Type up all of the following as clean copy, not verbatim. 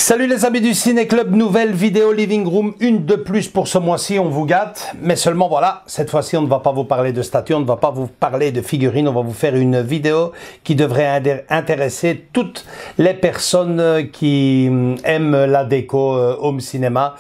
Salut les amis du Ciné Club, nouvelle vidéo Living Room, une de plus pour ce mois-ci, on vous gâte, mais seulement voilà, cette fois-ci on ne va pas vous parler de statues, on ne va pas vous parler de figurines, on va vous faire une vidéo qui devrait intéresser toutes les personnes qui aiment la déco home cinéma.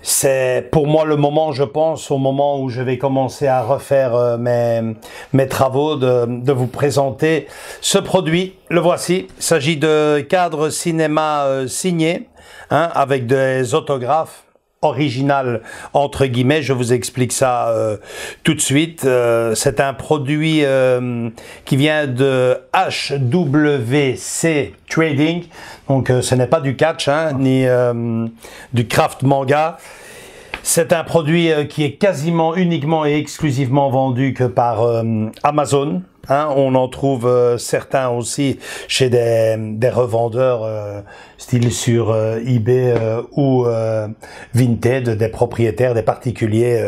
C'est pour moi le moment, je pense, au moment où je vais commencer à refaire mes travaux, de vous présenter ce produit. Le voici, il s'agit de cadres cinéma signés, avec des autographes originales entre guillemets. Je vous explique ça tout de suite. C'est un produit qui vient de HWC Trading, donc ce n'est pas du catch ni du craft manga. C'est un produit qui est quasiment uniquement et exclusivement vendu que par Amazon. On en trouve certains aussi chez des revendeurs style sur eBay ou Vinted, des propriétaires, des particuliers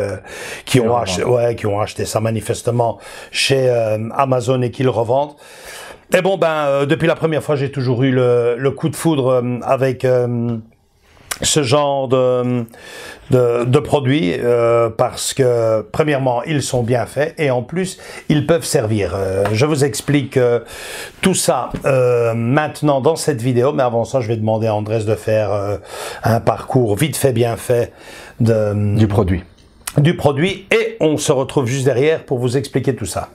qui ont acheté ça manifestement chez Amazon et qui le revendent. Et bon, depuis la première fois, j'ai toujours eu le coup de foudre avec ce genre de produits parce que premièrement ils sont bien faits et en plus ils peuvent servir. Je vous explique tout ça maintenant dans cette vidéo, mais avant ça je vais demander à Andrés de faire un parcours vite fait bien fait du produit et on se retrouve juste derrière pour vous expliquer tout ça.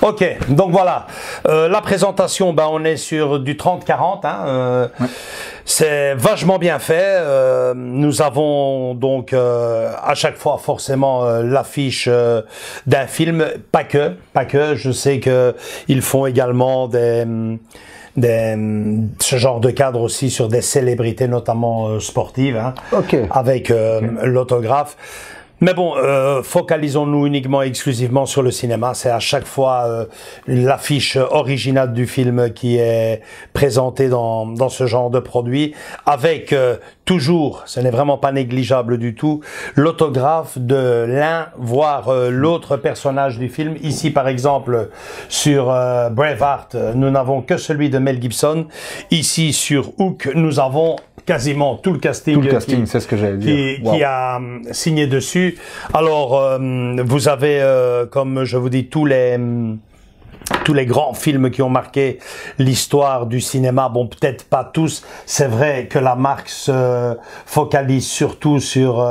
Ok, donc voilà, la présentation, on est sur du 30-40, ouais. C'est vachement bien fait. Nous avons donc à chaque fois forcément l'affiche d'un film, pas que, je sais que ils font également ce genre de cadre aussi sur des célébrités, notamment sportives, okay. Avec l'autographe. Mais bon, focalisons-nous uniquement et exclusivement sur le cinéma. C'est à chaque fois l'affiche originale du film qui est présentée dans ce genre de produit, avec toujours, ce n'est vraiment pas négligeable du tout, l'autographe de l'un, voire l'autre personnage du film. Ici, par exemple, sur Braveheart, nous n'avons que celui de Mel Gibson. Ici, sur Hook, nous avons quasiment tout le casting, c'est ce que j'allais dire. Qui a signé dessus. Alors, vous avez, comme je vous dis, tous les grands films qui ont marqué l'histoire du cinéma. Bon, peut-être pas tous. C'est vrai que la marque se focalise surtout sur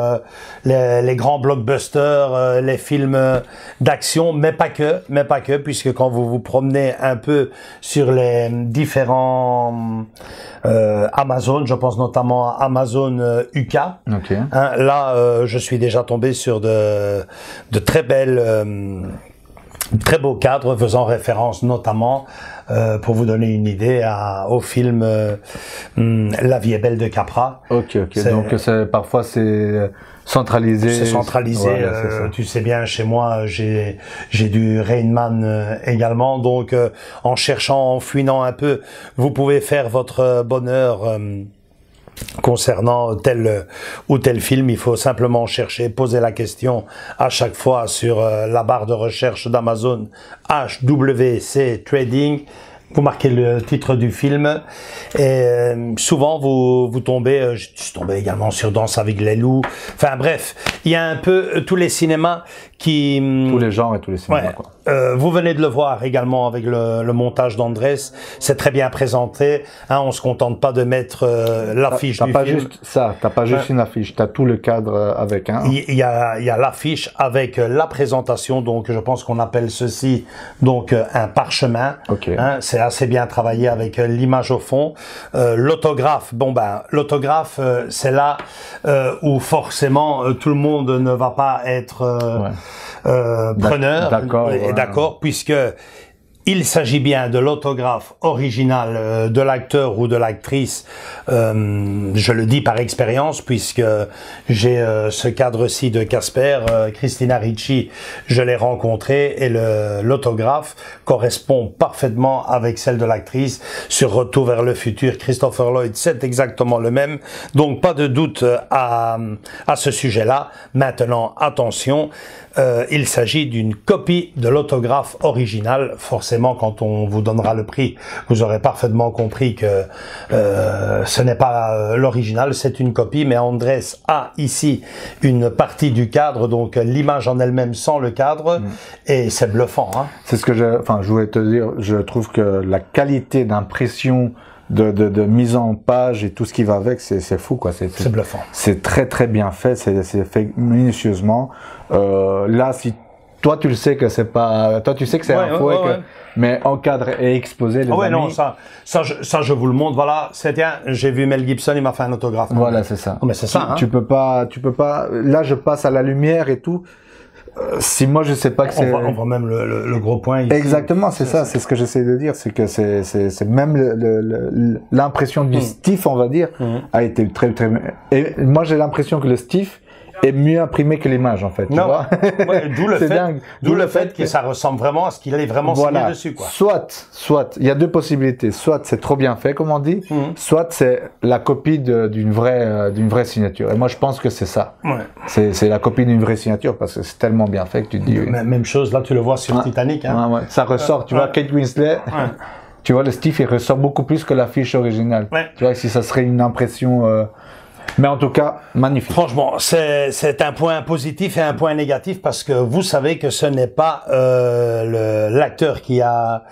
les grands blockbusters, les films d'action, mais pas que, puisque quand vous vous promenez un peu sur les différents Amazon, je pense notamment à Amazon UK. Okay. Là, je suis déjà tombé sur de très beaux cadres faisant référence notamment, pour vous donner une idée, au film La vie est belle de Capra. Ok. Donc parfois c'est centralisé. C'est centralisé. Voilà, tu sais bien, chez moi, j'ai du Rain Man également. Donc, en cherchant, en fouinant un peu, vous pouvez faire votre bonheur concernant tel ou tel film. Il faut simplement chercher, poser la question à chaque fois sur la barre de recherche d'Amazon, HWC Trading. Vous marquez le titre du film et souvent vous tombez, je suis tombé également sur Danse avec les loups. Enfin bref, il y a un peu tous les cinémas qui... Tous les genres et tous les cinémas, ouais, quoi. Vous venez de le voir également avec le montage d'Andrés. C'est très bien présenté. Hein, on se contente pas de mettre l'affiche du pas film. Juste ça, t'as pas juste une affiche, t'as tout le cadre avec. Hein. Il y a l'affiche avec la présentation. Donc je pense qu'on appelle ceci donc un parchemin. Okay. Hein, c'est assez bien travaillé avec l'image au fond. L'autographe, bon ben l'autographe c'est là où forcément tout le monde ne va pas être preneur. D'accord. D'accord, puisque il s'agit bien de l'autographe original de l'acteur ou de l'actrice. Je le dis par expérience, puisque j'ai ce cadre-ci de Casper, Christina Ricci, je l'ai rencontré et l'autographe correspond parfaitement avec celle de l'actrice. Sur Retour vers le futur, Christopher Lloyd, c'est exactement le même. Donc pas de doute à ce sujet-là. Maintenant, attention, il s'agit d'une copie de l'autographe original. Forcément, quand on vous donnera le prix, vous aurez parfaitement compris que ce n'est pas l'original, c'est une copie. Mais Andrés a ici une partie du cadre, donc l'image en elle-même sans le cadre, et c'est bluffant. Hein. C'est ce que je voulais te dire. Je trouve que la qualité d'impression, de mise en page et tout ce qui va avec, c'est fou, quoi. C'est bluffant. C'est très très bien fait. C'est fait minutieusement. Là, si toi tu le sais que c'est pas, toi tu sais que c'est un fouet, mais encadré et exposé. Les amis. Non, ça je vous le montre. Voilà, j'ai vu Mel Gibson, il m'a fait un autographe. Voilà, c'est ça. Oh, mais c'est ça. Tu peux pas. Là, je passe à la lumière et tout. Si moi je sais pas que c'est... On voit même le gros point ici. Exactement, c'est ça, c'est ce que j'essaie de dire, c'est que c'est même l'impression du stiff, on va dire, a été très très... Et moi j'ai l'impression que le stiff est mieux imprimé que l'image, en fait, tu vois. Ouais, d'où le fait que ça ressemble vraiment à ce qu'il est vraiment signé dessus, quoi. Soit, il y a deux possibilités. Soit c'est trop bien fait, comme on dit, soit c'est la copie d'une vraie signature. Et moi, je pense que c'est ça. Ouais. C'est la copie d'une vraie signature, parce que c'est tellement bien fait que tu te dis... Même chose, là, tu le vois sur Titanic, hein. Ouais. Ça ressort, tu vois, Kate Winslet... Tu vois, le stiff, il ressort beaucoup plus que l'affiche originale. Ouais. Tu vois, si ça serait une impression... Mais en tout cas, magnifique. Franchement, c'est un point positif et un point négatif parce que vous savez que ce n'est pas l'acteur qui a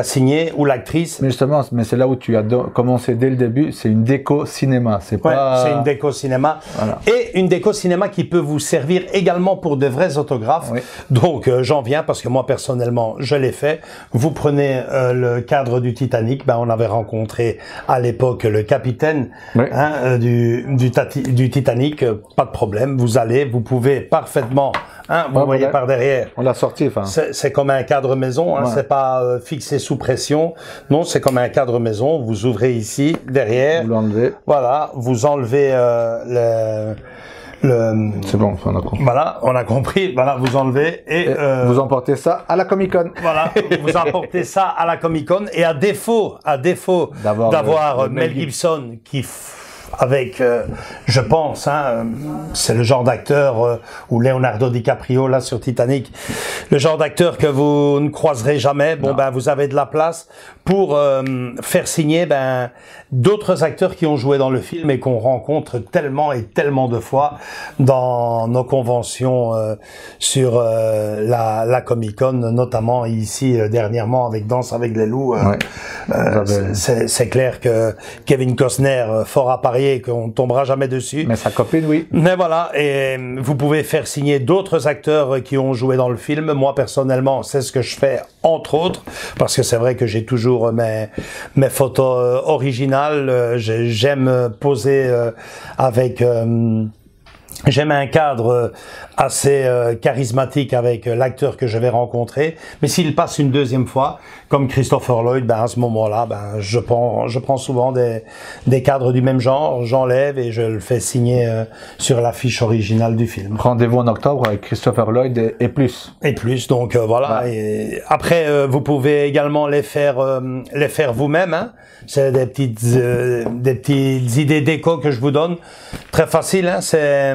signé ou l'actrice. Mais justement, c'est là où tu as commencé dès le début. C'est une déco cinéma. C'est une déco cinéma. Voilà. Et une déco cinéma qui peut vous servir également pour de vrais autographes. Oui. Donc, j'en viens parce que moi, personnellement, je l'ai fait. Vous prenez le cadre du Titanic. Ben, on avait rencontré à l'époque le capitaine du Titanic. Pas de problème. Vous pouvez parfaitement... vous voyez par derrière. On l'a sorti, enfin. C'est comme un cadre maison, hein, c'est pas fixé sous pression. Non, c'est comme un cadre maison. Vous ouvrez ici, derrière. Vous l'enlevez. Voilà, vous enlevez C'est bon, on a compris. Voilà, on a compris. Voilà, vous enlevez et vous emportez ça à la Comic-Con. Voilà, vous emportez ça à la Comic-Con et à défaut d'avoir Mel Gibson qui avec, je pense, c'est le genre d'acteur, ou Leonardo DiCaprio là sur Titanic, le genre d'acteur que vous ne croiserez jamais. Bon, ben vous avez de la place pour faire signer d'autres acteurs qui ont joué dans le film et qu'on rencontre tellement et tellement de fois dans nos conventions sur la Comic-Con, notamment ici dernièrement avec Danse avec les loups. C'est clair que Kevin Costner, fort à parier qu'on ne tombera jamais dessus. Mais sa copine, oui. Mais voilà, et vous pouvez faire signer d'autres acteurs qui ont joué dans le film. Moi, personnellement, c'est ce que je fais, entre autres, parce que c'est vrai que j'ai toujours mes photos originales. J'aime poser avec J'aime un cadre assez charismatique avec l'acteur que je vais rencontrer. Mais s'il passe une deuxième fois, comme Christopher Lloyd, ben à ce moment-là, ben je prends souvent des cadres du même genre, j'enlève et je le fais signer sur l'affiche originale du film. Rendez-vous en octobre avec Christopher Lloyd et plus. Et plus, donc voilà. Ouais. Et après, vous pouvez également les faire vous-même. Hein. C'est des petites idées déco que je vous donne. Très facile, hein. C'est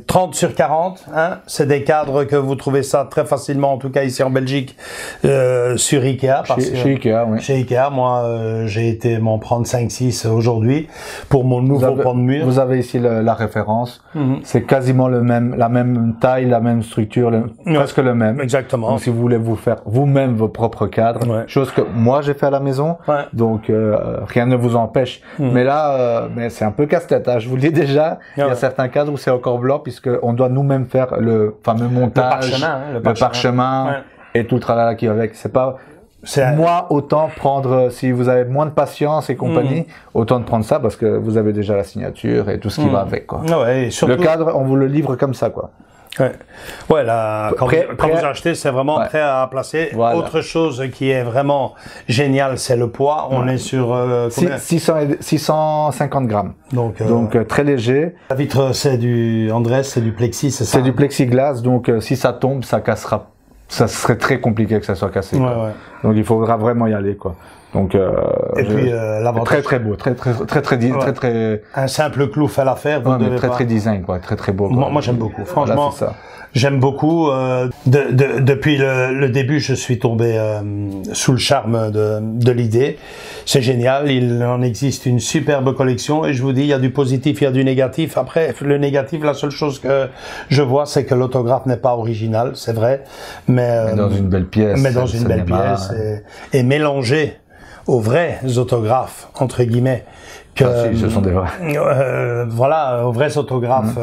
30 sur 40. Hein. C'est des cadres que vous trouvez ça très facilement, en tout cas ici en Belgique, sur Ikea. Chez Ikea, oui. Chez Ikea, moi, j'ai été m'en prendre 5-6 aujourd'hui pour mon nouveau pan de mur. Vous avez ici la référence. C'est quasiment la même taille, la même structure, presque le même. Exactement. Donc si vous voulez vous faire vous-même vos propres cadres, chose que moi j'ai fait à la maison, donc rien ne vous empêche. Mais là, mais c'est un peu casse-tête. Hein, je vous le dis déjà, il y a certains cadres où c'est encore blanc puisque on doit nous-mêmes faire le fameux montage, le parchemin et tout le tralala qui va avec. C'est pas moi, autant prendre, si vous avez moins de patience et compagnie, autant de prendre ça parce que vous avez déjà la signature et tout ce qui va avec, quoi. Ouais, et surtout, le cadre, on vous le livre comme ça, quoi. Ouais, là, quand vous achetez, c'est vraiment prêt à placer. Voilà. Autre chose qui est vraiment génial, c'est le poids. On est sur 650 grammes. Donc très léger. La vitre, c'est du plexi, c'est ça? C'est du plexiglas, donc si ça tombe, ça cassera. Ça serait très compliqué que ça soit cassé. Donc il faudra vraiment y aller, quoi. Donc et puis l'avantage très beau, très un simple clou fait l'affaire. Très design, quoi, très beau. Quoi. Moi j'aime beaucoup, franchement. Voilà, j'aime beaucoup. Depuis le début, je suis tombé sous le charme de l'idée. C'est génial. Il en existe une superbe collection et je vous dis, il y a du positif, il y a du négatif. Après, le négatif, la seule chose que je vois, c'est que l'autographe n'est pas original, c'est vrai, mais dans une belle pièce. Mais dans une belle pièce et mélangé aux vrais autographes, entre guillemets, que, ce sont des vrais. Voilà, aux vrais autographes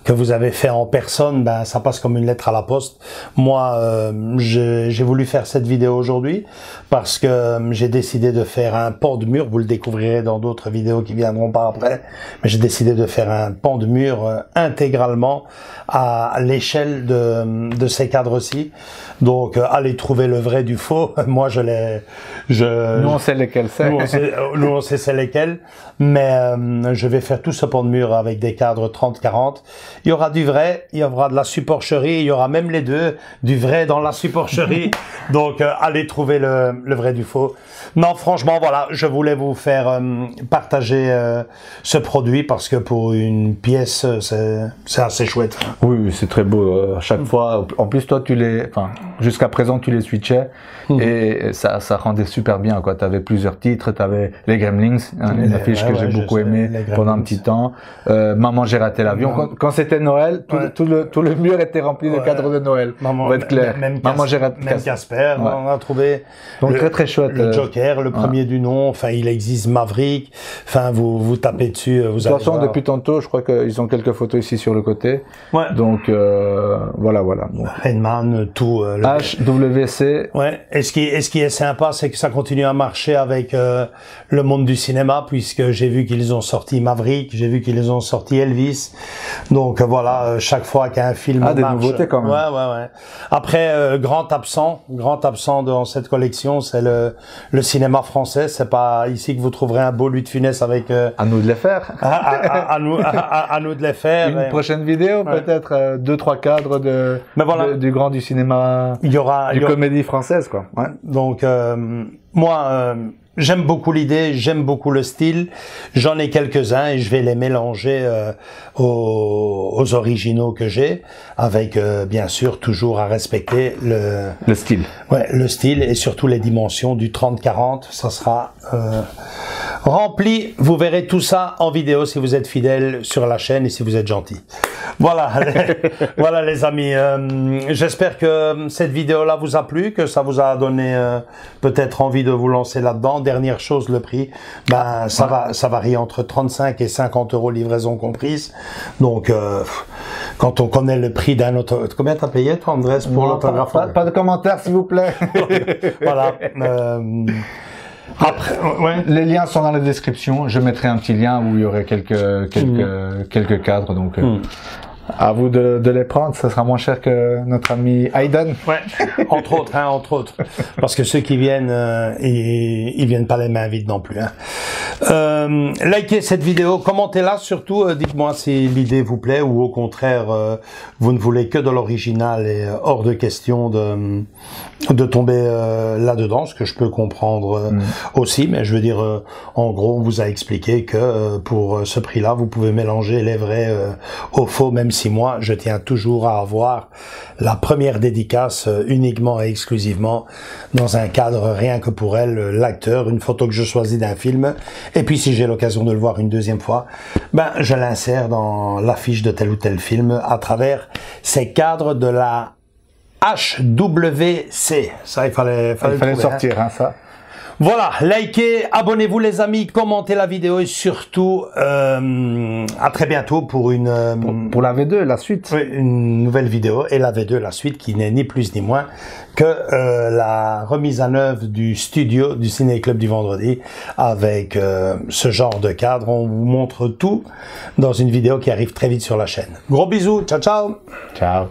que vous avez fait en personne, ben ça passe comme une lettre à la poste. Moi, j'ai voulu faire cette vidéo aujourd'hui parce que j'ai décidé de faire un pan de mur. Vous le découvrirez dans d'autres vidéos qui viendront par après. Mais j'ai décidé de faire un pan de mur intégralement à l'échelle de ces cadres-ci. Donc, allez trouver le vrai du faux. Moi, nous, on sait lesquels c'est. Nous, on sait c'est lesquels. Mais je vais faire tout ce pan de mur avec des cadres 30-40. Il y aura du vrai, il y aura de la supercherie, il y aura même les deux, du vrai dans la supercherie. Donc, allez trouver le vrai du faux. Non, franchement, voilà, je voulais vous faire partager ce produit parce que pour une pièce, c'est assez chouette. Oui, c'est très beau. À chaque fois, en plus, toi, jusqu'à présent, tu les switchais et ça rendait super bien, quoi. T'avais plusieurs titres, t'avais les Gremlins, une affiche que j'ai beaucoup aimée pendant un petit temps. Maman, j'ai raté l'avion. Quand c'était Noël, tout le mur était rempli de cadres de Noël. Maman, on va être clair. Maman, j'ai raté Casper, on a trouvé. Donc très chouette. Le Joker, le premier du nom. Enfin, il existe Maverick. Enfin, vous tapez dessus, vous allez. De toute façon, depuis tantôt, je crois qu'ils ont quelques photos ici sur le côté. Donc voilà. Donc. Rainman, tout. HWC. Ouais. Et ce qui est sympa, c'est que ça continue à marcher avec le monde du cinéma, puisque j'ai vu qu'ils ont sorti Maverick, j'ai vu qu'ils ont sorti Elvis. Donc voilà, chaque fois qu'un film marche. Des nouveautés quand même. Ouais. Après, grand absent dans cette collection, c'est le cinéma français. C'est pas ici que vous trouverez un beau Louis de Funès avec. À nous de les faire. à nous de les faire. Une prochaine vidéo, peut-être 2-3 cadres du grand du cinéma. Il y aura comédie française, quoi. Ouais. Donc moi. J'aime beaucoup l'idée, j'aime beaucoup le style. J'en ai quelques-uns et je vais les mélanger aux originaux que j'ai, avec bien sûr toujours à respecter le style. Ouais, le style et surtout les dimensions du 30-40. Ça sera rempli. Vous verrez tout ça en vidéo si vous êtes fidèle sur la chaîne et si vous êtes gentil. Voilà, voilà les amis. J'espère que cette vidéo-là vous a plu, que ça vous a donné peut-être envie de vous lancer là-dedans. Dernière chose, le prix, ça varie entre 35 et 50 euros livraison comprise. Donc, quand on connaît le prix d'un autographe, combien t'as payé toi, Andrés, pour l'autographe? Pas de commentaires, s'il vous plaît. Voilà. Après, les liens sont dans la description. Je mettrai un petit lien où il y aurait quelques cadres. Donc, à vous de les prendre. Ça sera moins cher que notre ami Hayden. Ouais, entre autres, hein, entre autres. Parce que ceux qui viennent, ils viennent pas les mains vides non plus. Hein. Likez cette vidéo, commentez-la surtout. Dites-moi si l'idée vous plaît ou au contraire, vous ne voulez que de l'original et hors de question de tomber là-dedans, ce que je peux comprendre aussi. Mais je veux dire, en gros, on vous a expliqué que pour ce prix-là, vous pouvez mélanger les vrais aux faux, même si moi, je tiens toujours à avoir la première dédicace uniquement et exclusivement dans un cadre rien que pour elle, l'acteur, une photo que je choisis d'un film. Et puis, si j'ai l'occasion de le voir une deuxième fois, ben, je l'insère dans l'affiche de tel ou tel film à travers ces cadres de la HWC. Ça, il fallait sortir, hein, ça. Voilà, likez, abonnez-vous les amis, commentez la vidéo et surtout à très bientôt pour pour la V2, la suite. Oui, une nouvelle vidéo et la V2, la suite qui n'est ni plus ni moins que la remise en œuvre du studio du Ciné Club du vendredi avec ce genre de cadre. On vous montre tout dans une vidéo qui arrive très vite sur la chaîne. Gros bisous, ciao ciao. Ciao.